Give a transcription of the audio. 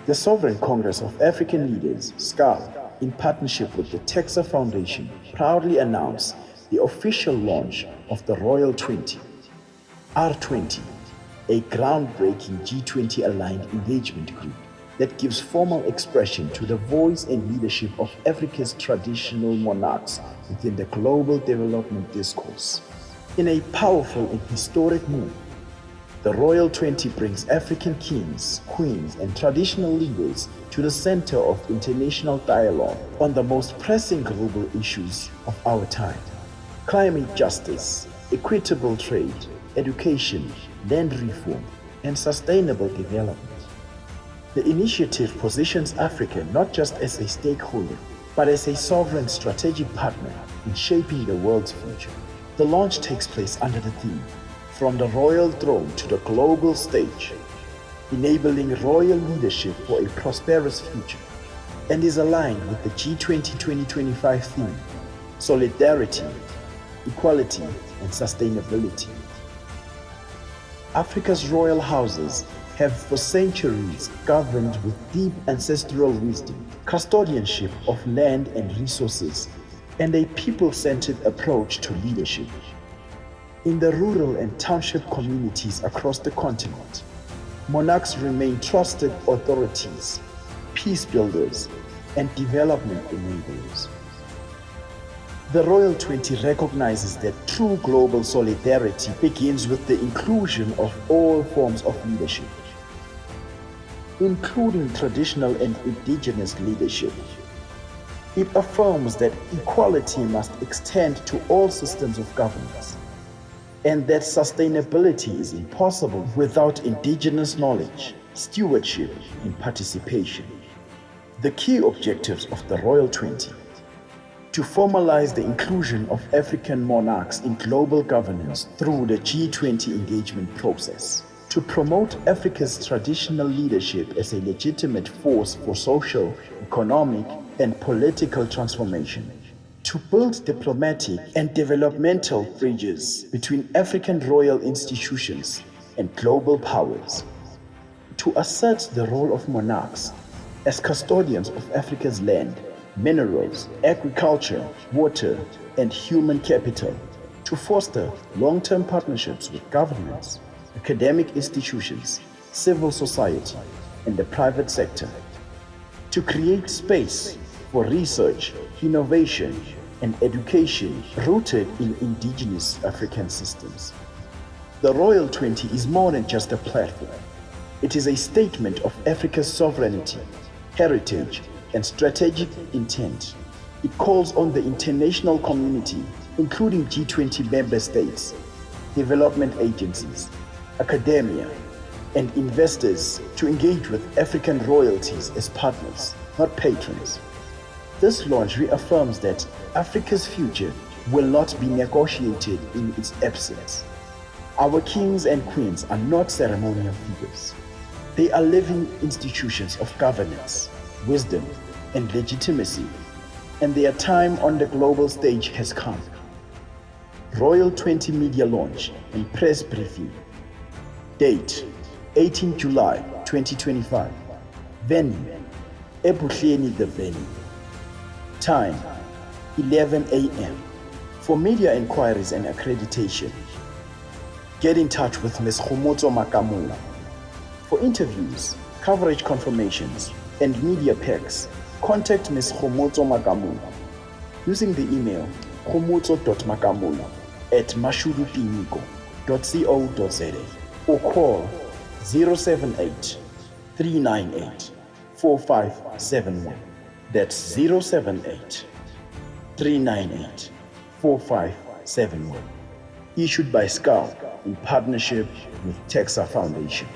The Sovereign Congress of African Leaders, SCAL, in partnership with the TECSA Foundation, proudly announced the official launch of the ROYAL20, R20, a groundbreaking G20-aligned engagement group that gives formal expression to the voice and leadership of Africa's traditional monarchs within the global development discourse. In a powerful and historic move, the ROYAL20 brings African kings, queens, and traditional leaders to the center of international dialogue on the most pressing global issues of our time: climate justice, equitable trade, education, land reform, and sustainable development. The initiative positions Africa not just as a stakeholder, but as a sovereign strategic partner in shaping the world's future. The launch takes place under the theme, "From the Royal Throne to the Global Stage," enabling royal leadership for a prosperous future, and is aligned with the G20 2025 theme, solidarity, equality, and sustainability. Africa's royal houses have for centuries governed with deep ancestral wisdom, custodianship of land and resources, and a people-centered approach to leadership. In the rural and township communities across the continent, monarchs remain trusted authorities, peace builders, and development enablers. The ROYAL20 recognizes that true global solidarity begins with the inclusion of all forms of leadership, including traditional and indigenous leadership. It affirms that equality must extend to all systems of governance, and that sustainability is impossible without indigenous knowledge, stewardship, and participation. The key objectives of the ROYAL20: to formalize the inclusion of African monarchs in global governance through the G20 engagement process, to promote Africa's traditional leadership as a legitimate force for social, economic, and political transformation, to build diplomatic and developmental bridges between African royal institutions and global powers, to assert the role of monarchs as custodians of Africa's land, minerals, agriculture, water, and human capital, to foster long-term partnerships with governments, academic institutions, civil society, and the private sector, to create space for research, innovation, and education rooted in indigenous African systems. The ROYAL20 is more than just a platform. It is a statement of Africa's sovereignty, heritage, and strategic intent. It calls on the international community, including G20 member states, development agencies, academia, and investors to engage with African royalties as partners, not patrons. This launch reaffirms that Africa's future will not be negotiated in its absence. Our kings and queens are not ceremonial figures. They are living institutions of governance, wisdom, and legitimacy, and their time on the global stage has come. ROYAL20 media launch and press briefing. Date: 18 July 2025. Venue: Ebuhleni the venue. Time: 11 a.m. For media inquiries and accreditation, get in touch with Ms. Khomotso Makamula. For interviews, coverage confirmations, and media packs, contact Ms. Khomotso Makamula using the email khomotso.makamula@mashudupiniko.co.za or call 078 398 4571. That's 078 398 4571. Issued by SCAL in partnership with TECSA Foundation.